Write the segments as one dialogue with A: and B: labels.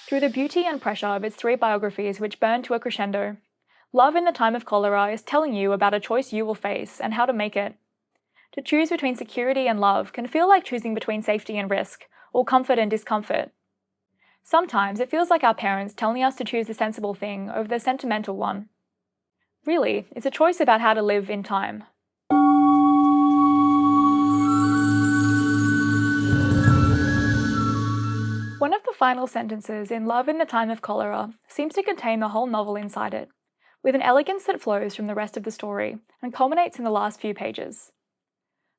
A: Through the beauty and pressure of its three biographies which burn to a crescendo, Love in the Time of Cholera is telling you about a choice you will face and how to make it. To choose between security and love can feel like choosing between safety and risk, or comfort and discomfort. Sometimes it feels like our parents telling us to choose the sensible thing over the sentimental one. Really, it's a choice about how to live in time. One of the final sentences in Love in the Time of Cholera seems to contain the whole novel inside it, with an elegance that flows from the rest of the story and culminates in the last few pages.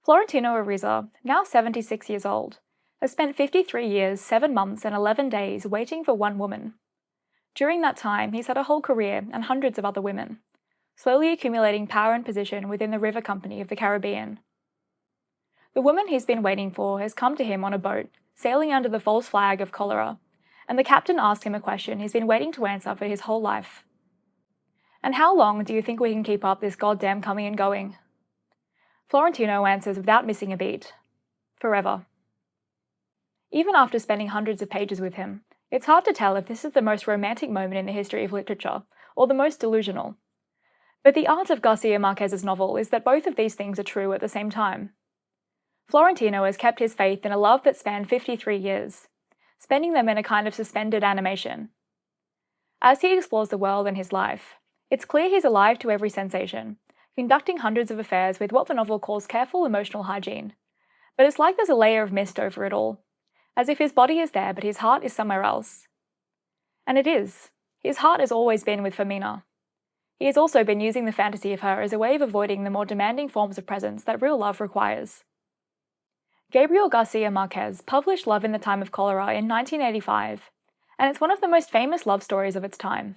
A: Florentino Ariza, now 76 years old, has spent 53 years, 7 months and 11 days waiting for one woman. During that time, he's had a whole career and hundreds of other women, slowly accumulating power and position within the river company of the Caribbean. The woman he's been waiting for has come to him on a boat, sailing under the false flag of cholera, and the captain asked him a question he's been waiting to answer for his whole life. And how long do you think we can keep up this goddamn coming and going? Florentino answers without missing a beat. Forever. Even after spending hundreds of pages with him, it's hard to tell if this is the most romantic moment in the history of literature, or the most delusional. But the art of Garcia Marquez's novel is that both of these things are true at the same time. Florentino has kept his faith in a love that spanned 53 years, spending them in a kind of suspended animation. As he explores the world and his life, it's clear he's alive to every sensation, conducting hundreds of affairs with what the novel calls careful emotional hygiene. But it's like there's a layer of mist over it all, as if his body is there but his heart is somewhere else. And it is. His heart has always been with Fermina. He has also been using the fantasy of her as a way of avoiding the more demanding forms of presence that real love requires. Gabriel Garcia Marquez published Love in the Time of Cholera in 1985, and it's one of the most famous love stories of its time.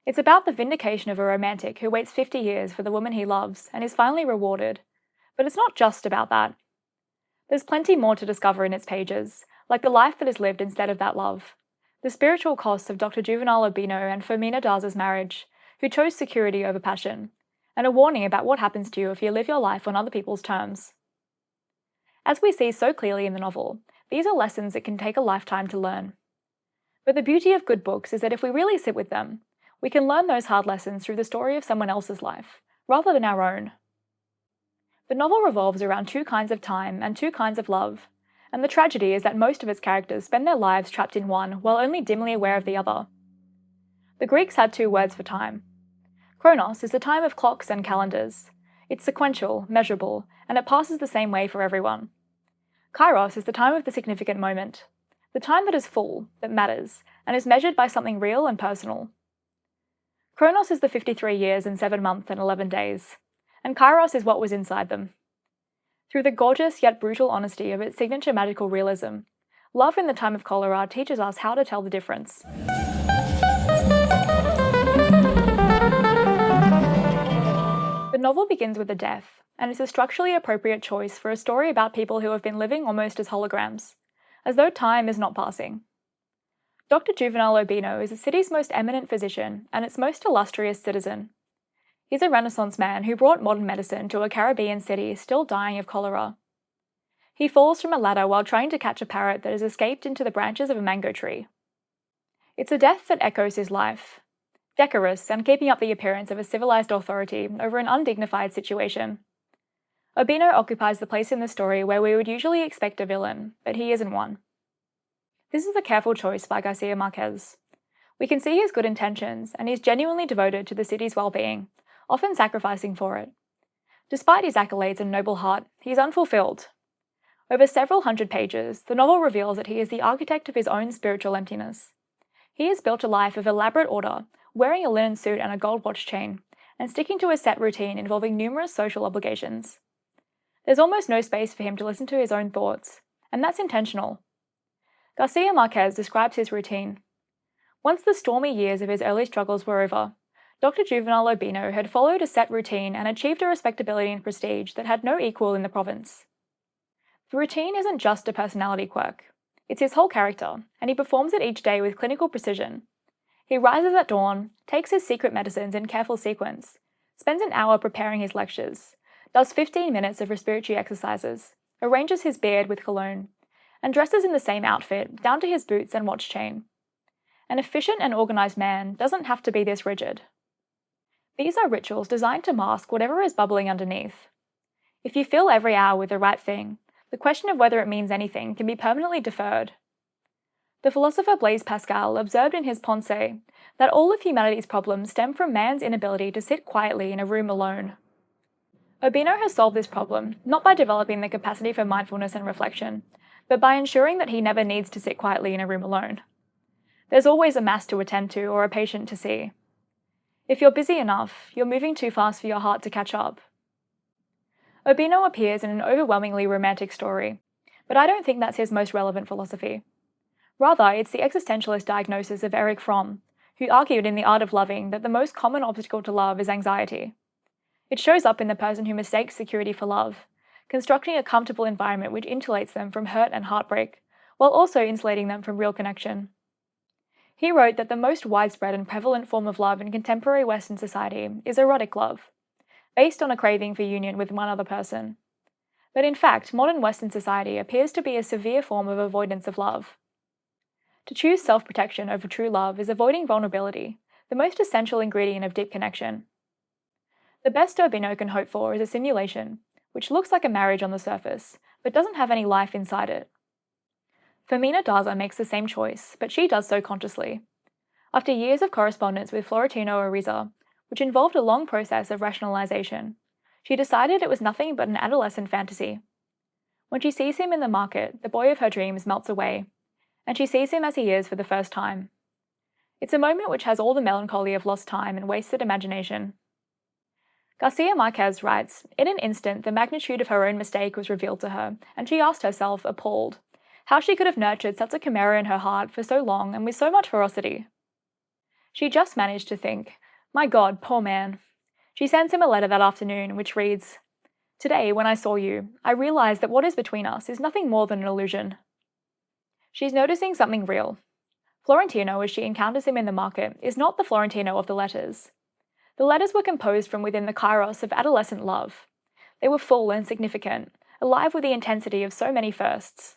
A: It's about the vindication of a romantic who waits 50 years for the woman he loves and is finally rewarded, but it's not just about that. There's plenty more to discover in its pages, like the life that is lived instead of that love, the spiritual costs of Dr. Juvenal Urbino and Fermina Daza's marriage, who chose security over passion, and a warning about what happens to you if you live your life on other people's terms. As we see so clearly in the novel, these are lessons that can take a lifetime to learn. But the beauty of good books is that if we really sit with them, we can learn those hard lessons through the story of someone else's life, rather than our own. The novel revolves around two kinds of time and two kinds of love, and the tragedy is that most of its characters spend their lives trapped in one while only dimly aware of the other. The Greeks had two words for time. Chronos is the time of clocks and calendars. It's sequential, measurable, and it passes the same way for everyone. Kairos is the time of the significant moment, the time that is full, that matters, and is measured by something real and personal. Chronos is the 53 years and 7 months and 11 days, and Kairos is what was inside them. Through the gorgeous yet brutal honesty of its signature magical realism, Love in the Time of Cholera teaches us how to tell the difference. The novel begins with a death, and is a structurally appropriate choice for a story about people who have been living almost as holograms, as though time is not passing. Dr. Juvenal Urbino is the city's most eminent physician and its most illustrious citizen. He's a Renaissance man who brought modern medicine to a Caribbean city still dying of cholera. He falls from a ladder while trying to catch a parrot that has escaped into the branches of a mango tree. It's a death that echoes his life, decorous and keeping up the appearance of a civilized authority over an undignified situation. Urbino occupies the place in the story where we would usually expect a villain, but he isn't one. This is a careful choice by Garcia Marquez. We can see his good intentions, and he's genuinely devoted to the city's well-being, often sacrificing for it. Despite his accolades and noble heart, he is unfulfilled. Over several hundred pages, the novel reveals that he is the architect of his own spiritual emptiness. He has built a life of elaborate order, wearing a linen suit and a gold watch chain, and sticking to a set routine involving numerous social obligations. There's almost no space for him to listen to his own thoughts, and that's intentional. Garcia Marquez describes his routine. Once the stormy years of his early struggles were over, Dr. Juvenal Urbino had followed a set routine and achieved a respectability and prestige that had no equal in the province. The routine isn't just a personality quirk. It's his whole character, and he performs it each day with clinical precision. He rises at dawn, takes his secret medicines in careful sequence, spends an hour preparing his lectures, does 15 minutes of respiratory exercises, arranges his beard with cologne, and dresses in the same outfit, down to his boots and watch chain. An efficient and organized man doesn't have to be this rigid. These are rituals designed to mask whatever is bubbling underneath. If you fill every hour with the right thing, the question of whether it means anything can be permanently deferred. The philosopher Blaise Pascal observed in his Pensées that all of humanity's problems stem from man's inability to sit quietly in a room alone. Urbino has solved this problem not by developing the capacity for mindfulness and reflection, but by ensuring that he never needs to sit quietly in a room alone. There's always a mass to attend to or a patient to see. If you're busy enough, you're moving too fast for your heart to catch up. Urbino appears in an overwhelmingly romantic story, but I don't think that's his most relevant philosophy. Rather, it's the existentialist diagnosis of Erich Fromm, who argued in The Art of Loving that the most common obstacle to love is anxiety. It shows up in the person who mistakes security for love, constructing a comfortable environment which insulates them from hurt and heartbreak, while also insulating them from real connection. He wrote that the most widespread and prevalent form of love in contemporary Western society is erotic love, based on a craving for union with one other person. But in fact, modern Western society appears to be a severe form of avoidance of love. To choose self-protection over true love is avoiding vulnerability, the most essential ingredient of deep connection. The best Urbino can hope for is a simulation, which looks like a marriage on the surface, but doesn't have any life inside it. Fermina Daza makes the same choice, but she does so consciously. After years of correspondence with Florentino Ariza, which involved a long process of rationalization, she decided it was nothing but an adolescent fantasy. When she sees him in the market, the boy of her dreams melts away, and she sees him as he is for the first time. It's a moment which has all the melancholy of lost time and wasted imagination. Garcia Marquez writes, in an instant the magnitude of her own mistake was revealed to her, and she asked herself, appalled, how she could have nurtured such a chimera in her heart for so long and with so much ferocity. She just managed to think, my God, poor man. She sends him a letter that afternoon, which reads, today, when I saw you, I realized that what is between us is nothing more than an illusion. She's noticing something real. Florentino, as she encounters him in the market, is not the Florentino of the letters. The letters were composed from within the kairos of adolescent love. They were full and significant, alive with the intensity of so many firsts.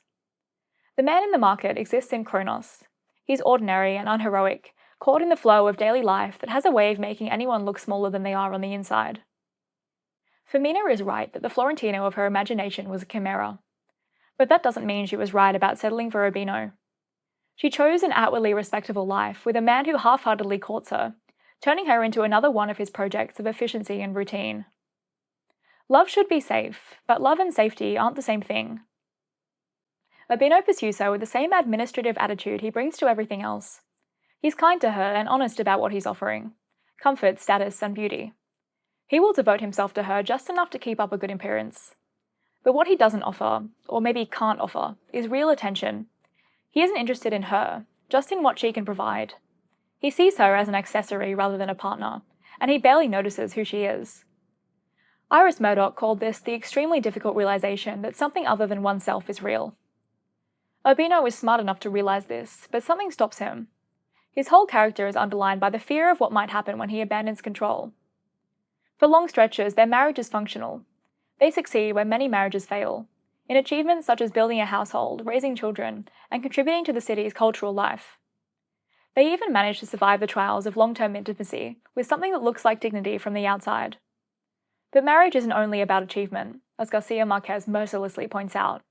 A: The man in the market exists in Chronos. He's ordinary and unheroic, caught in the flow of daily life that has a way of making anyone look smaller than they are on the inside. Fermina is right that the Florentino of her imagination was a chimera. But that doesn't mean she was right about settling for Urbino. She chose an outwardly respectable life with a man who half-heartedly courts her, turning her into another one of his projects of efficiency and routine. Love should be safe, but love and safety aren't the same thing. Urbino pursues her with the same administrative attitude he brings to everything else. He's kind to her and honest about what he's offering: comfort, status, and beauty. He will devote himself to her just enough to keep up a good appearance. But what he doesn't offer, or maybe can't offer, is real attention. He isn't interested in her, just in what she can provide. He sees her as an accessory rather than a partner, and he barely notices who she is. Iris Murdoch called this the extremely difficult realization that something other than oneself is real. Urbino is smart enough to realize this, but something stops him. His whole character is underlined by the fear of what might happen when he abandons control. For long stretches, their marriage is functional. They succeed where many marriages fail, in achievements such as building a household, raising children, and contributing to the city's cultural life. They even manage to survive the trials of long-term intimacy with something that looks like dignity from the outside. But marriage isn't only about achievement, as Garcia Marquez mercilessly points out.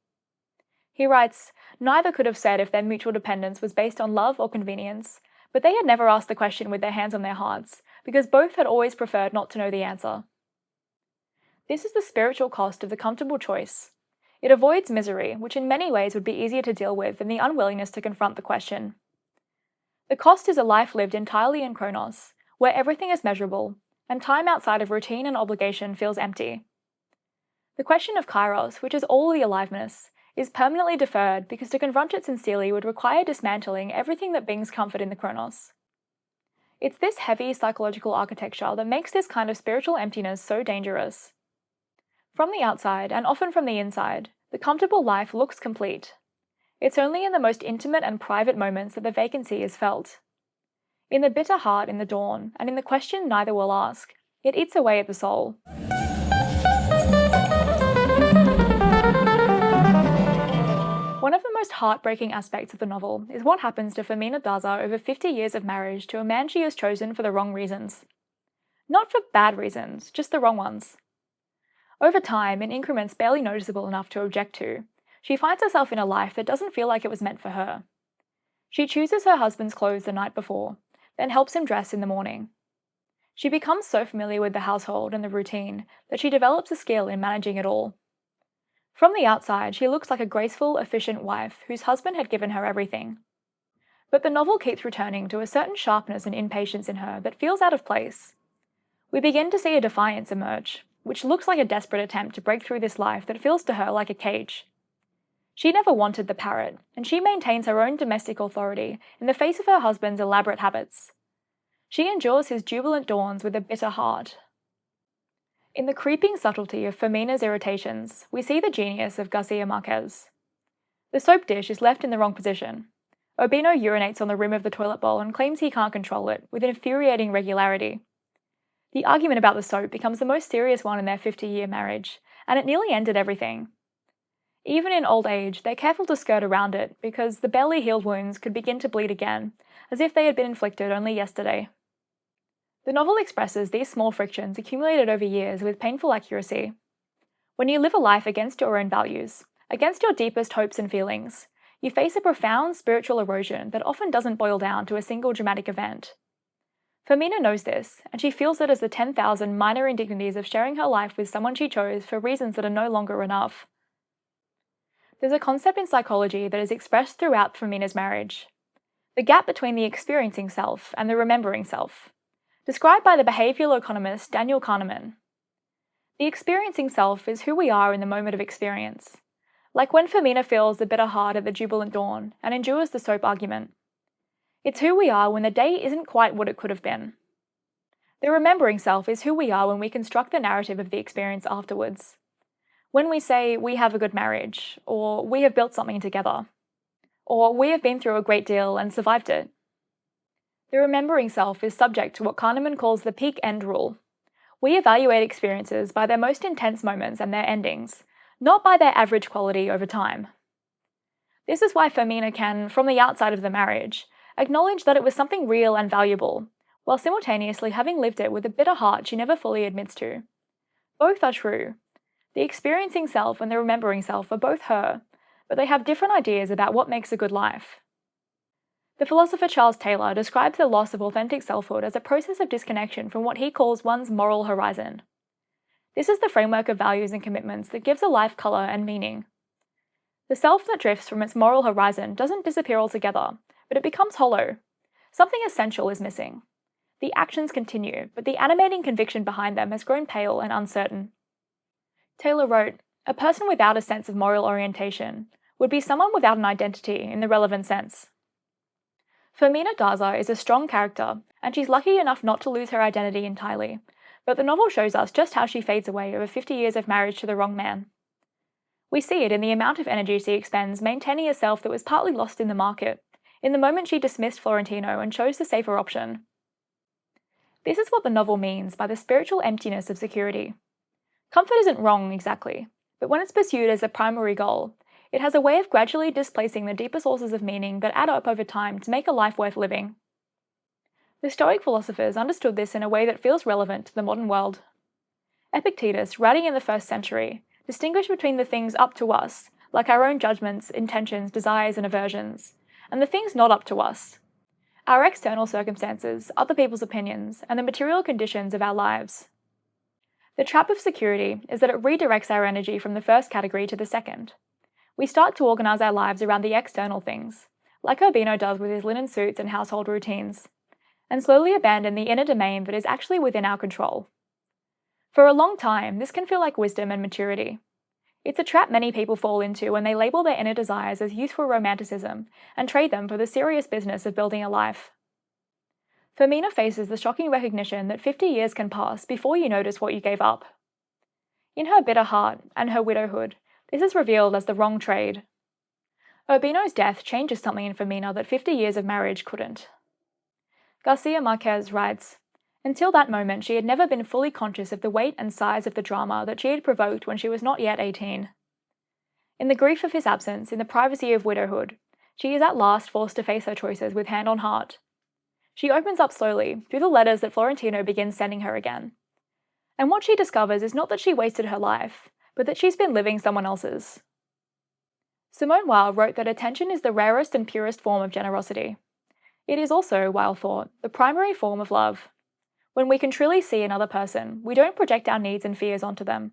A: He writes, neither could have said if their mutual dependence was based on love or convenience, but they had never asked the question with their hands on their hearts, because both had always preferred not to know the answer. This is the spiritual cost of the comfortable choice. It avoids misery, which in many ways would be easier to deal with than the unwillingness to confront the question. The cost is a life lived entirely in Chronos, where everything is measurable, and time outside of routine and obligation feels empty. The question of Kairos, which is all the aliveness, is permanently deferred because to confront it sincerely would require dismantling everything that brings comfort in the Chronos. It's this heavy psychological architecture that makes this kind of spiritual emptiness so dangerous. From the outside, and often from the inside, the comfortable life looks complete. It's only in the most intimate and private moments that the vacancy is felt. In the bitter heart in the dawn, and in the question neither will ask, it eats away at the soul. One of the most heartbreaking aspects of the novel is what happens to Fermina Daza over 50 years of marriage to a man she has chosen for the wrong reasons. Not for bad reasons, just the wrong ones. Over time, in increments barely noticeable enough to object to, she finds herself in a life that doesn't feel like it was meant for her. She chooses her husband's clothes the night before, then helps him dress in the morning. She becomes so familiar with the household and the routine that she develops a skill in managing it all. From the outside, she looks like a graceful, efficient wife whose husband had given her everything. But the novel keeps returning to a certain sharpness and impatience in her that feels out of place. We begin to see a defiance emerge, which looks like a desperate attempt to break through this life that feels to her like a cage. She never wanted the parrot, and she maintains her own domestic authority in the face of her husband's elaborate habits. She endures his jubilant dawns with a bitter heart. In the creeping subtlety of Fermina's irritations, we see the genius of Garcia Marquez. The soap dish is left in the wrong position. Urbino urinates on the rim of the toilet bowl and claims he can't control it, with infuriating regularity. The argument about the soap becomes the most serious one in their 50-year marriage, and it nearly ended everything. Even in old age, they're careful to skirt around it because the barely healed wounds could begin to bleed again, as if they had been inflicted only yesterday. The novel expresses these small frictions accumulated over years with painful accuracy. When you live a life against your own values, against your deepest hopes and feelings, you face a profound spiritual erosion that often doesn't boil down to a single dramatic event. Fermina knows this, and she feels it as the 10,000 minor indignities of sharing her life with someone she chose for reasons that are no longer enough. There's a concept in psychology that is expressed throughout Fermina's marriage: the gap between the experiencing self and the remembering self, described by the behavioral economist Daniel Kahneman. The experiencing self is who we are in the moment of experience, like when Fermina feels the bitter heart at the jubilant dawn and endures the soap argument. It's who we are when the day isn't quite what it could have been. The remembering self is who we are when we construct the narrative of the experience afterwards. When we say we have a good marriage, or we have built something together, or we have been through a great deal and survived it. The remembering self is subject to what Kahneman calls the peak end rule. We evaluate experiences by their most intense moments and their endings, not by their average quality over time. This is why Fermina can, from the outside of the marriage, acknowledge that it was something real and valuable, while simultaneously having lived it with a bitter heart she never fully admits to. Both are true. The experiencing self and the remembering self are both her, but they have different ideas about what makes a good life. The philosopher Charles Taylor describes the loss of authentic selfhood as a process of disconnection from what he calls one's moral horizon. This is the framework of values and commitments that gives a life colour and meaning. The self that drifts from its moral horizon doesn't disappear altogether, but it becomes hollow. Something essential is missing. The actions continue, but the animating conviction behind them has grown pale and uncertain. Taylor wrote, "A person without a sense of moral orientation would be someone without an identity in the relevant sense." Fermina Daza is a strong character, and she's lucky enough not to lose her identity entirely, but the novel shows us just how she fades away over 50 years of marriage to the wrong man. We see it in the amount of energy she expends maintaining a self that was partly lost in the market, in the moment she dismissed Florentino and chose the safer option. This is what the novel means by the spiritual emptiness of security. Comfort isn't wrong exactly, but when it's pursued as a primary goal, it has a way of gradually displacing the deeper sources of meaning that add up over time to make a life worth living. The Stoic philosophers understood this in a way that feels relevant to the modern world. Epictetus, writing in the 1st century, distinguished between the things up to us, like our own judgments, intentions, desires, and aversions, and the things not up to us, our external circumstances, other people's opinions, and the material conditions of our lives. The trap of security is that it redirects our energy from the first category to the second. We start to organise our lives around the external things, like Urbino does with his linen suits and household routines, and slowly abandon the inner domain that is actually within our control. For a long time, this can feel like wisdom and maturity. It's a trap many people fall into when they label their inner desires as youthful romanticism and trade them for the serious business of building a life. Fermina faces the shocking recognition that 50 years can pass before you notice what you gave up. In her bitter heart and her widowhood, this is revealed as the wrong trade. Urbino's death changes something in Fermina that 50 years of marriage couldn't. Garcia Marquez writes, "Until that moment she had never been fully conscious of the weight and size of the drama that she had provoked when she was not yet 18. In the grief of his absence, in the privacy of widowhood, she is at last forced to face her choices with hand on heart. She opens up slowly through the letters that Florentino begins sending her again. And what she discovers is not that she wasted her life, but that she's been living someone else's. Simone Weil wrote that attention is the rarest and purest form of generosity. It is also, Weil thought, the primary form of love. When we can truly see another person, we don't project our needs and fears onto them.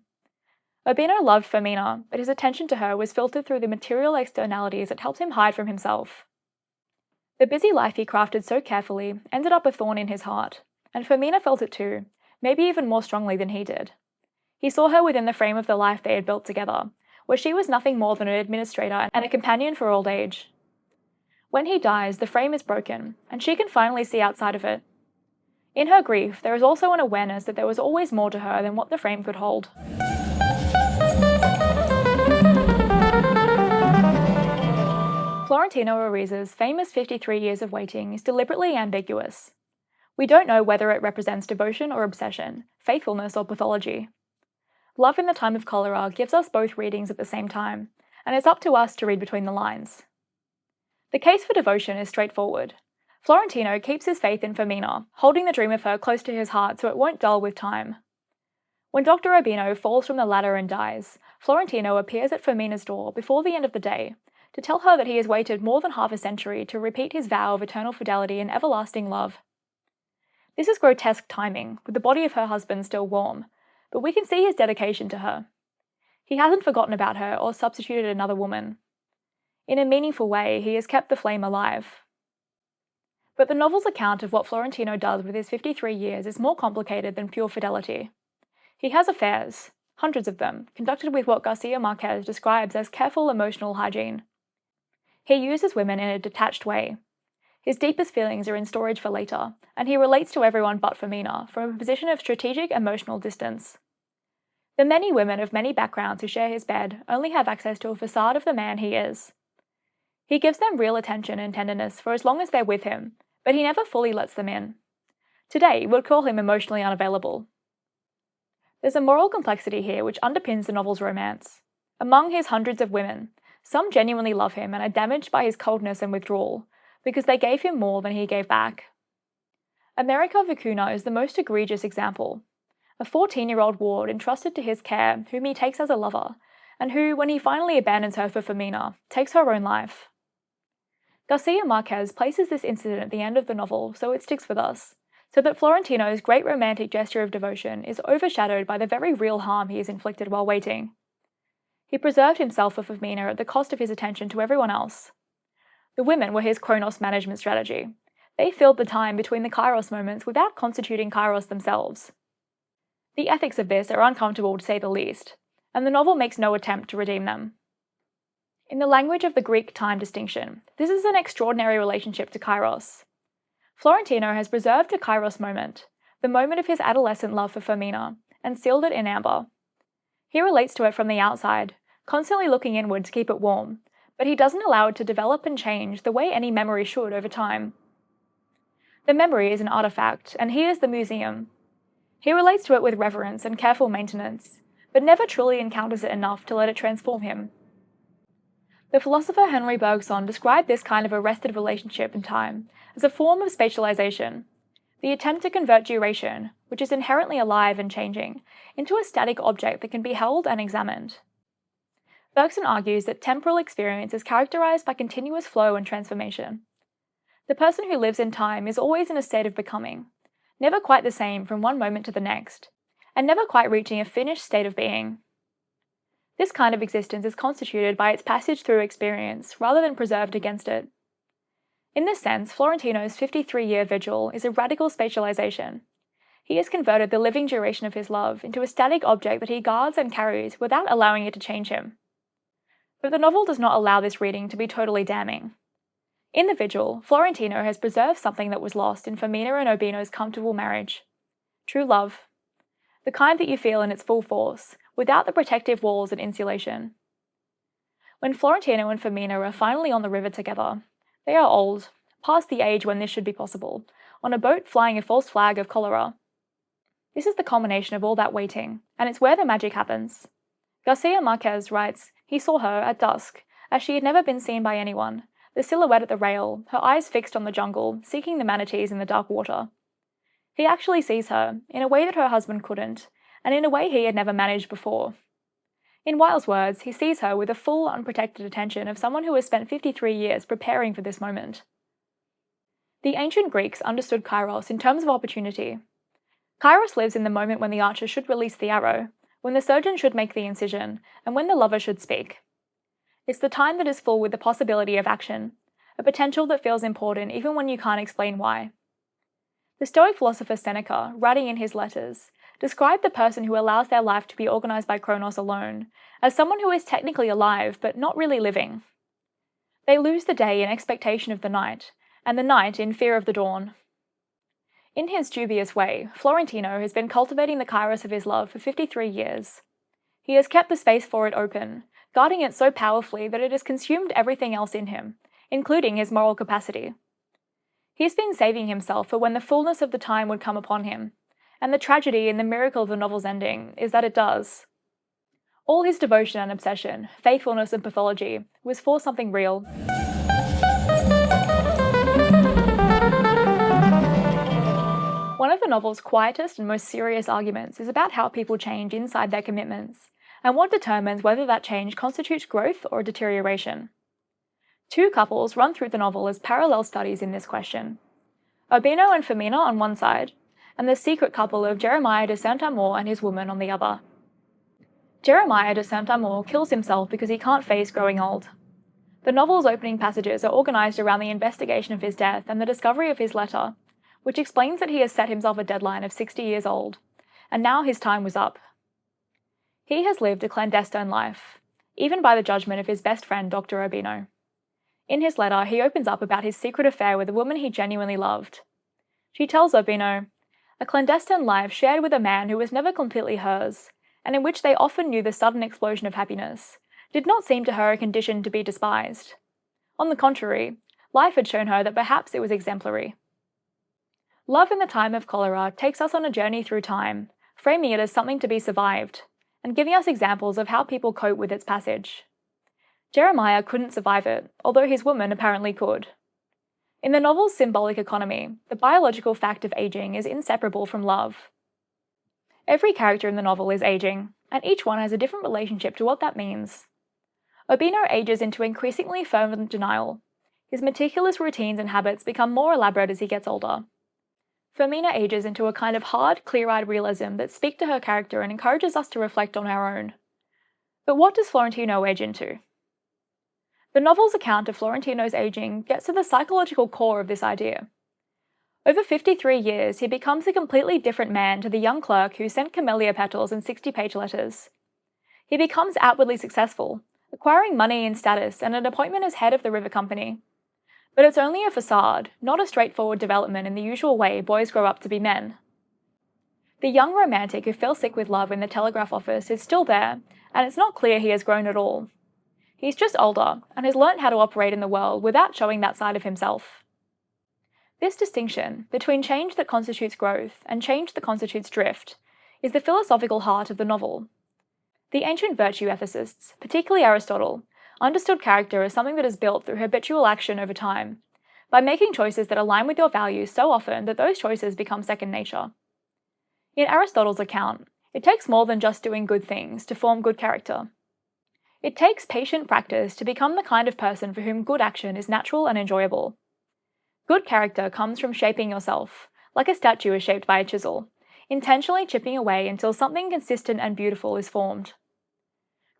A: Urbino loved Fermina, but his attention to her was filtered through the material externalities that helped him hide from himself. The busy life he crafted so carefully ended up a thorn in his heart, and Fermina felt it too, maybe even more strongly than he did. He saw her within the frame of the life they had built together, where she was nothing more than an administrator and a companion for old age. When he dies, the frame is broken, and she can finally see outside of it. In her grief, there is also an awareness that there was always more to her than what the frame could hold. Florentino Ariza's famous 53 Years of Waiting is deliberately ambiguous. We don't know whether it represents devotion or obsession, faithfulness or pathology. Love in the Time of Cholera gives us both readings at the same time, and it's up to us to read between the lines. The case for devotion is straightforward. Florentino keeps his faith in Fermina, holding the dream of her close to his heart so it won't dull with time. When Dr. Urbino falls from the ladder and dies, Florentino appears at Fermina's door before the end of the day to tell her that he has waited more than half a century to repeat his vow of eternal fidelity and everlasting love. This is grotesque timing, with the body of her husband still warm, but we can see his dedication to her. He hasn't forgotten about her or substituted another woman. In a meaningful way, he has kept the flame alive. But the novel's account of what Florentino does with his 53 years is more complicated than pure fidelity. He has affairs, hundreds of them, conducted with what Garcia Marquez describes as careful emotional hygiene. He uses women in a detached way. His deepest feelings are in storage for later, and he relates to everyone but Fermina from a position of strategic emotional distance. The many women of many backgrounds who share his bed only have access to a facade of the man he is. He gives them real attention and tenderness for as long as they're with him, but he never fully lets them in. Today, we'd call him emotionally unavailable. There's a moral complexity here which underpins the novel's romance. Among his hundreds of women, some genuinely love him and are damaged by his coldness and withdrawal, because they gave him more than he gave back. America Vicuna is the most egregious example. A 14-year-old ward entrusted to his care whom he takes as a lover, and who, when he finally abandons her for Fermina, takes her own life. Garcia Marquez places this incident at the end of the novel so it sticks with us, so that Florentino's great romantic gesture of devotion is overshadowed by the very real harm he has inflicted while waiting. He preserved himself for Fermina at the cost of his attention to everyone else. The women were his Chronos management strategy. They filled the time between the Kairos moments without constituting Kairos themselves. The ethics of this are uncomfortable to say the least, and the novel makes no attempt to redeem them. In the language of the Greek time distinction, this is an extraordinary relationship to Kairos. Florentino has preserved the Kairos moment, the moment of his adolescent love for Fermina, and sealed it in amber. He relates to it from the outside, constantly looking inward to keep it warm, but he doesn't allow it to develop and change the way any memory should over time. The memory is an artifact, and he is the museum. He relates to it with reverence and careful maintenance, but never truly encounters it enough to let it transform him. The philosopher Henry Bergson described this kind of arrested relationship in time as a form of spatialization, the attempt to convert duration, which is inherently alive and changing, into a static object that can be held and examined. Bergson argues that temporal experience is characterized by continuous flow and transformation. The person who lives in time is always in a state of becoming, never quite the same from one moment to the next, and never quite reaching a finished state of being. This kind of existence is constituted by its passage through experience rather than preserved against it. In this sense, Florentino's 53-year vigil is a radical spatialization. He has converted the living duration of his love into a static object that he guards and carries without allowing it to change him. But the novel does not allow this reading to be totally damning. In the vigil, Florentino has preserved something that was lost in Fermina and Urbino's comfortable marriage. True love. The kind that you feel in its full force, without the protective walls and insulation. When Florentino and Fermina are finally on the river together, they are old, past the age when this should be possible, on a boat flying a false flag of cholera. This is the culmination of all that waiting, and it's where the magic happens. Garcia Marquez writes, He saw her, at dusk, as she had never been seen by anyone, the silhouette at the rail, her eyes fixed on the jungle, seeking the manatees in the dark water. He actually sees her, in a way that her husband couldn't, and in a way he had never managed before. In Wilde's words, he sees her with the full, unprotected attention of someone who has spent 53 years preparing for this moment. The ancient Greeks understood kairos in terms of opportunity. Kairos lives in the moment when the archer should release the arrow, when the surgeon should make the incision, and when the lover should speak. It's the time that is full with the possibility of action, a potential that feels important even when you can't explain why. The Stoic philosopher Seneca, writing in his letters, described the person who allows their life to be organized by Chronos alone as someone who is technically alive but not really living. They lose the day in expectation of the night, and the night in fear of the dawn. In his dubious way, Florentino has been cultivating the kairos of his love for 53 years. He has kept the space for it open, guarding it so powerfully that it has consumed everything else in him, including his moral capacity. He's been saving himself for when the fullness of the time would come upon him, and the tragedy and the miracle of the novel's ending is that it does. All his devotion and obsession, faithfulness and pathology, was for something real. One of the novel's quietest and most serious arguments is about how people change inside their commitments, and what determines whether that change constitutes growth or deterioration. Two couples run through the novel as parallel studies in this question. Urbino and Fermina on one side, and the secret couple of Jeremiah de Saint-Amour and his woman on the other. Jeremiah de Saint-Amour kills himself because he can't face growing old. The novel's opening passages are organised around the investigation of his death and the discovery of his letter, which explains that he has set himself a deadline of 60 years old, and now his time was up. He has lived a clandestine life, even by the judgment of his best friend Dr. Urbino. In his letter, he opens up about his secret affair with a woman he genuinely loved. She tells Urbino, a clandestine life shared with a man who was never completely hers, and in which they often knew the sudden explosion of happiness, did not seem to her a condition to be despised. On the contrary, life had shown her that perhaps it was exemplary. Love in the Time of Cholera takes us on a journey through time, framing it as something to be survived, and giving us examples of how people cope with its passage. Jeremiah couldn't survive it, although his woman apparently could. In the novel's symbolic economy, the biological fact of aging is inseparable from love. Every character in the novel is aging, and each one has a different relationship to what that means. Urbino ages into increasingly firm denial. His meticulous routines and habits become more elaborate as he gets older. Fermina ages into a kind of hard, clear-eyed realism that speaks to her character and encourages us to reflect on our own. But what does Florentino age into? The novel's account of Florentino's aging gets to the psychological core of this idea. Over 53 years, he becomes a completely different man to the young clerk who sent camellia petals and 60-page letters. He becomes outwardly successful, acquiring money and status and an appointment as head of the river company. But it's only a facade, not a straightforward development in the usual way boys grow up to be men. The young romantic who fell sick with love in the telegraph office is still there, and it's not clear he has grown at all. He's just older, and has learnt how to operate in the world without showing that side of himself. This distinction between change that constitutes growth and change that constitutes drift is the philosophical heart of the novel. The ancient virtue ethicists, particularly Aristotle, understood character as something that is built through habitual action over time, by making choices that align with your values so often that those choices become second nature. In Aristotle's account, it takes more than just doing good things to form good character. It takes patient practice to become the kind of person for whom good action is natural and enjoyable. Good character comes from shaping yourself, like a statue is shaped by a chisel, intentionally chipping away until something consistent and beautiful is formed.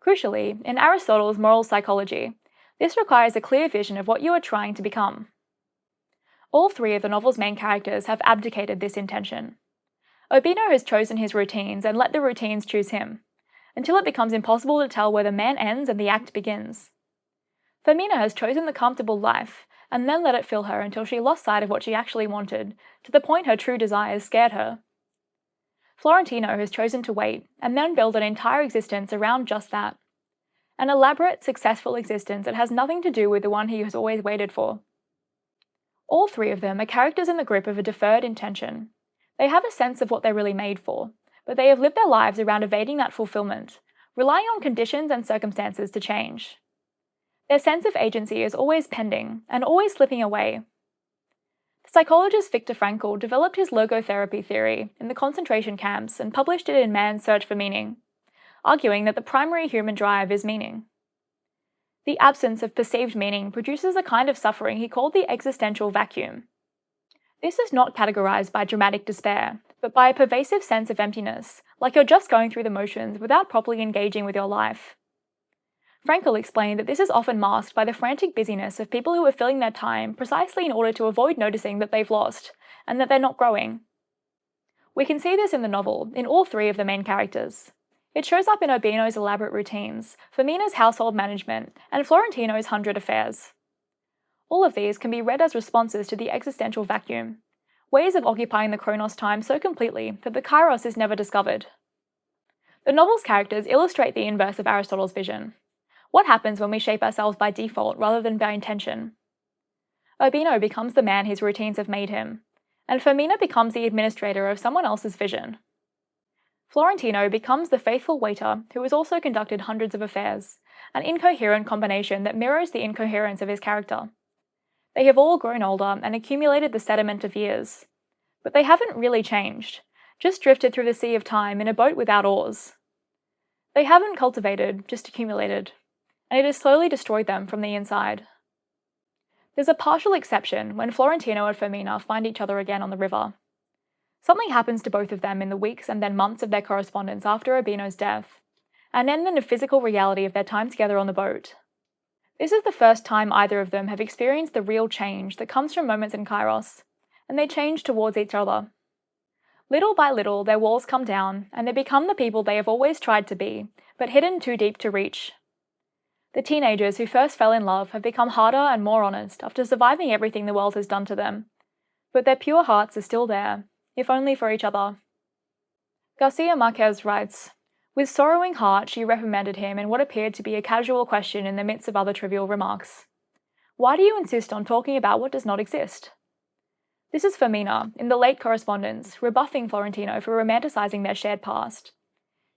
A: Crucially, in Aristotle's moral psychology, this requires a clear vision of what you are trying to become. All three of the novel's main characters have abdicated this intention. Urbino has chosen his routines and let the routines choose him, until it becomes impossible to tell where the man ends and the act begins. Fermina has chosen the comfortable life, and then let it fill her until she lost sight of what she actually wanted, to the point her true desires scared her. Florentino has chosen to wait, and then build an entire existence around just that. An elaborate, successful existence that has nothing to do with the one he has always waited for. All three of them are characters in the grip of a deferred intention. They have a sense of what they're really made for, but they have lived their lives around evading that fulfillment, relying on conditions and circumstances to change. Their sense of agency is always pending and always slipping away. The psychologist Viktor Frankl developed his logotherapy theory in the concentration camps and published it in Man's Search for Meaning, arguing that the primary human drive is meaning. The absence of perceived meaning produces a kind of suffering he called the existential vacuum. This is not categorized by dramatic despair, but by a pervasive sense of emptiness, like you're just going through the motions without properly engaging with your life. Frankl explained that this is often masked by the frantic busyness of people who are filling their time precisely in order to avoid noticing that they've lost, and that they're not growing. We can see this in the novel, in all three of the main characters. It shows up in Urbino's elaborate routines, Fermina's household management, and Florentino's 100 affairs. All of these can be read as responses to the existential vacuum, ways of occupying the chronos time so completely that the kairos is never discovered. The novel's characters illustrate the inverse of Aristotle's vision. What happens when we shape ourselves by default rather than by intention? Urbino becomes the man his routines have made him, and Fermina becomes the administrator of someone else's vision. Florentino becomes the faithful waiter who has also conducted hundreds of affairs, an incoherent combination that mirrors the incoherence of his character. They have all grown older and accumulated the sediment of years, but they haven't really changed, just drifted through the sea of time in a boat without oars. They haven't cultivated, just accumulated, and it has slowly destroyed them from the inside. There's a partial exception when Florentino and Fermina find each other again on the river. Something happens to both of them in the weeks and then months of their correspondence after Urbino's death, and then in the physical reality of their time together on the boat. This is the first time either of them have experienced the real change that comes from moments in kairos, and they change towards each other. Little by little, their walls come down, and they become the people they have always tried to be, but hidden too deep to reach. The teenagers who first fell in love have become harder and more honest after surviving everything the world has done to them, but their pure hearts are still there, if only for each other. Garcia Marquez writes, "With sorrowing heart she reprimanded him in what appeared to be a casual question in the midst of other trivial remarks. Why do you insist on talking about what does not exist?" This is Fermina, in the late correspondence, rebuffing Florentino for romanticizing their shared past.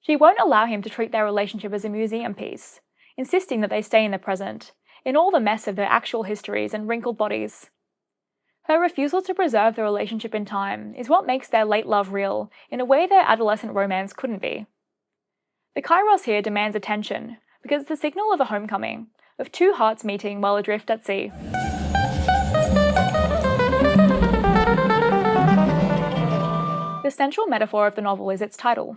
A: She won't allow him to treat their relationship as a museum piece, insisting that they stay in the present, in all the mess of their actual histories and wrinkled bodies. Her refusal to preserve the relationship in time is what makes their late love real, in a way their adolescent romance couldn't be. The kairos here demands attention, because it's the signal of a homecoming, of two hearts meeting while adrift at sea. The central metaphor of the novel is its title.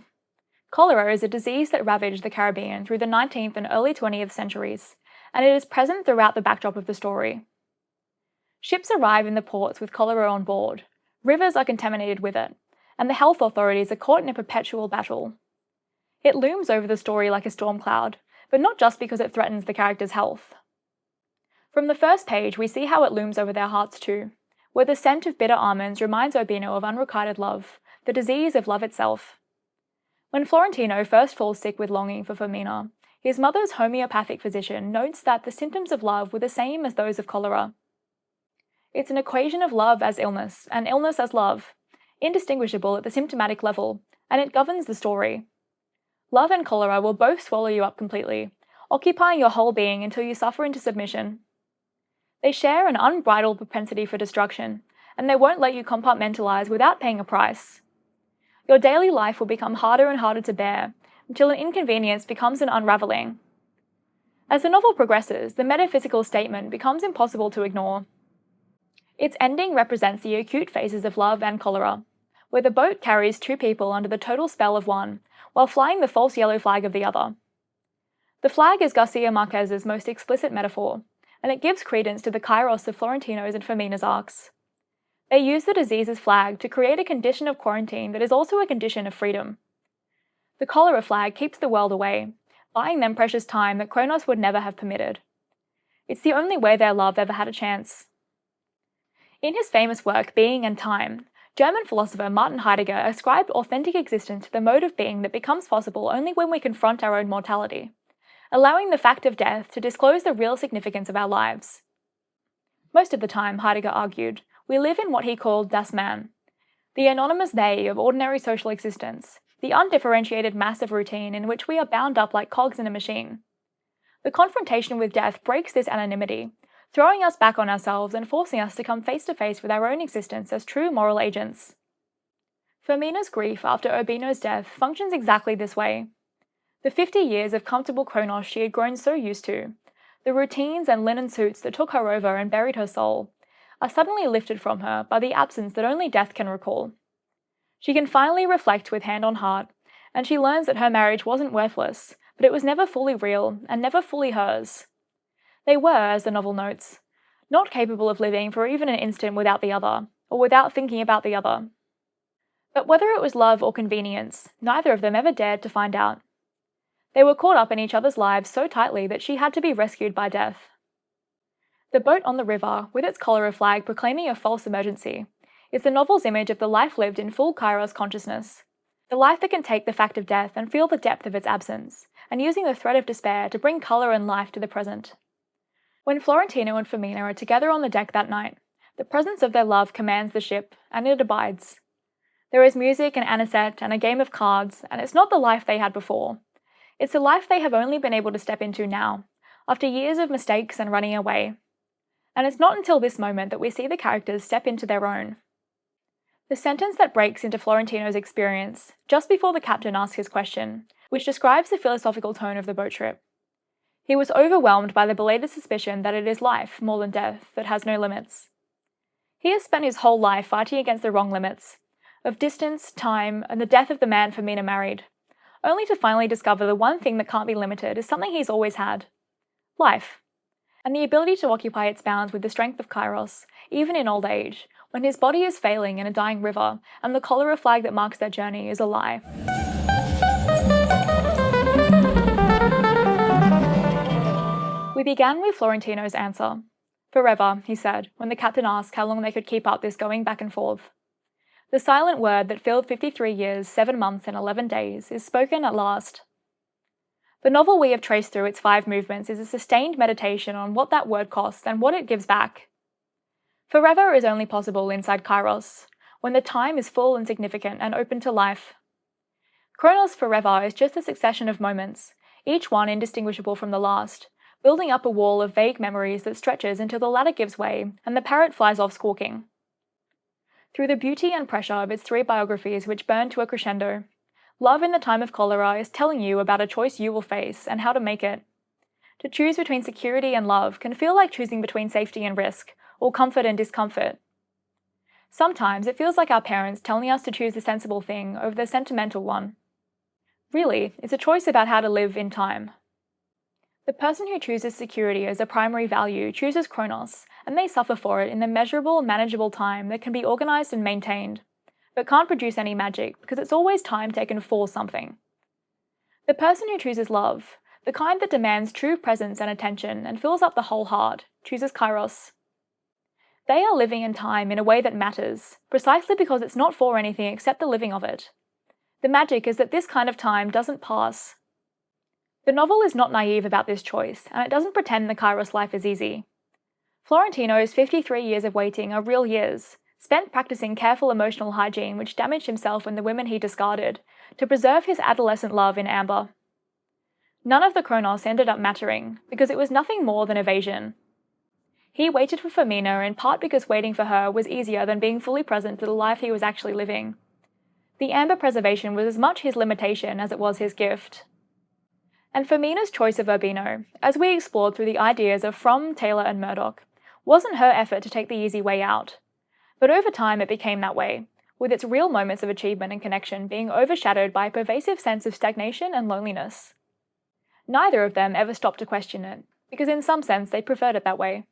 A: Cholera is a disease that ravaged the Caribbean through the 19th and early 20th centuries, and it is present throughout the backdrop of the story. Ships arrive in the ports with cholera on board, rivers are contaminated with it, and the health authorities are caught in a perpetual battle. It looms over the story like a storm cloud, but not just because it threatens the characters' health. From the first page, we see how it looms over their hearts too, where the scent of bitter almonds reminds Urbino of unrequited love, the disease of love itself. When Florentino first falls sick with longing for Fermina, his mother's homeopathic physician notes that the symptoms of love were the same as those of cholera. It's an equation of love as illness, and illness as love, indistinguishable at the symptomatic level, and it governs the story. Love and cholera will both swallow you up completely, occupying your whole being until you suffer into submission. They share an unbridled propensity for destruction, and they won't let you compartmentalize without paying a price. Your daily life will become harder and harder to bear, until an inconvenience becomes an unraveling. As the novel progresses, the metaphysical statement becomes impossible to ignore. Its ending represents the acute phases of love and cholera, where the boat carries two people under the total spell of one, while flying the false yellow flag of the other. The flag is Garcia Marquez's most explicit metaphor, and it gives credence to the kairos of Florentino's and Fermina's arcs. They use the disease's flag to create a condition of quarantine that is also a condition of freedom. The cholera flag keeps the world away, buying them precious time that Kronos would never have permitted. It's the only way their love ever had a chance. In his famous work, Being and Time, German philosopher Martin Heidegger ascribed authentic existence to the mode of being that becomes possible only when we confront our own mortality, allowing the fact of death to disclose the real significance of our lives. Most of the time, Heidegger argued, we live in what he called das Man, the anonymous they of ordinary social existence, the undifferentiated mass of routine in which we are bound up like cogs in a machine. The confrontation with death breaks this anonymity, throwing us back on ourselves and forcing us to come face to face with our own existence as true moral agents. Fermina's grief after Urbino's death functions exactly this way. The 50 years of comfortable Kronos she had grown so used to, the routines and linen suits that took her over and buried her soul, are suddenly lifted from her by the absence that only death can recall. She can finally reflect with hand on heart, and she learns that her marriage wasn't worthless, but it was never fully real and never fully hers. They were, as the novel notes, not capable of living for even an instant without the other, or without thinking about the other. But whether it was love or convenience, neither of them ever dared to find out. They were caught up in each other's lives so tightly that she had to be rescued by death. The boat on the river, with its cholera flag proclaiming a false emergency, is the novel's image of the life lived in full Kairos consciousness, the life that can take the fact of death and feel the depth of its absence, and using the threat of despair to bring colour and life to the present. When Florentino and Fermina are together on the deck that night, the presence of their love commands the ship, and it abides. There is music and anisette and a game of cards, and it's not the life they had before. It's a life they have only been able to step into now, after years of mistakes and running away. And it's not until this moment that we see the characters step into their own. The sentence that breaks into Florentino's experience, just before the captain asks his question, which describes the philosophical tone of the boat trip. He was overwhelmed by the belated suspicion that it is life, more than death, that has no limits. He has spent his whole life fighting against the wrong limits, of distance, time, and the death of the man Fermina married, only to finally discover the one thing that can't be limited is something he's always had: life, and the ability to occupy its bounds with the strength of Kairos, even in old age, when his body is failing in a dying river, and the cholera flag that marks their journey is a lie. We began with Florentino's answer. Forever, he said, when the captain asked how long they could keep up this going back and forth. The silent word that filled 53 years, 7 months, and 11 days is spoken at last. The novel we have traced through its 5 movements is a sustained meditation on what that word costs and what it gives back. Forever is only possible inside Kairos, when the time is full and significant and open to life. Kronos forever is just a succession of moments, each one indistinguishable from the last, building up a wall of vague memories that stretches until the latter gives way and the parrot flies off squawking. Through the beauty and pressure of its 3 biographies which burn to a crescendo, Love in the Time of Cholera is telling you about a choice you will face and how to make it. To choose between security and love can feel like choosing between safety and risk, or comfort and discomfort. Sometimes it feels like our parents telling us to choose the sensible thing over the sentimental one. Really, it's a choice about how to live in time. The person who chooses security as a primary value chooses Kronos, and they suffer for it in the measurable, manageable time that can be organised and maintained, but can't produce any magic because it's always time taken for something. The person who chooses love, the kind that demands true presence and attention and fills up the whole heart, chooses Kairos. They are living in time in a way that matters, precisely because it's not for anything except the living of it. The magic is that this kind of time doesn't pass. The novel is not naive about this choice, and it doesn't pretend the Kairos life is easy. Florentino's 53 years of waiting are real years, spent practicing careful emotional hygiene which damaged himself and the women he discarded, to preserve his adolescent love in amber. None of the Kronos ended up mattering, because it was nothing more than evasion. He waited for Fermina in part because waiting for her was easier than being fully present to the life he was actually living. The amber preservation was as much his limitation as it was his gift. And Fermina's choice of Urbino, as we explored through the ideas of Fromm, Taylor, and Murdoch, wasn't her effort to take the easy way out. But over time it became that way, with its real moments of achievement and connection being overshadowed by a pervasive sense of stagnation and loneliness. Neither of them ever stopped to question it, because in some sense they preferred it that way.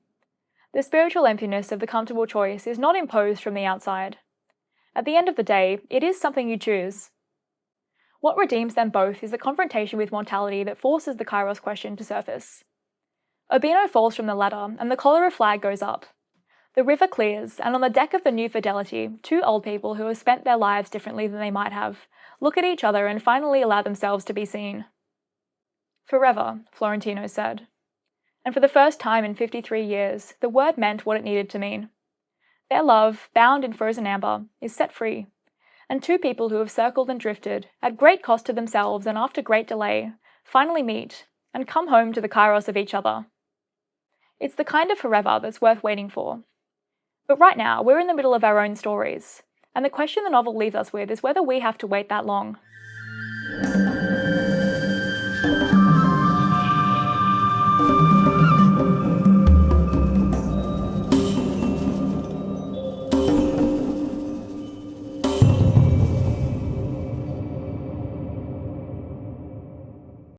A: The spiritual emptiness of the comfortable choice is not imposed from the outside. At the end of the day, it is something you choose. What redeems them both is the confrontation with mortality that forces the Kairos question to surface. Urbino falls from the ladder, and the cholera flag goes up. The river clears, and on the deck of the New Fidelity, 2 old people who have spent their lives differently than they might have, look at each other and finally allow themselves to be seen. Forever, Florentino said. And for the first time in 53 years, the word meant what it needed to mean. Their love, bound in frozen amber, is set free, and two people who have circled and drifted, at great cost to themselves and after great delay, finally meet and come home to the kairos of each other. It's the kind of forever that's worth waiting for. But right now, we're in the middle of our own stories, and the question the novel leaves us with is whether we have to wait that long.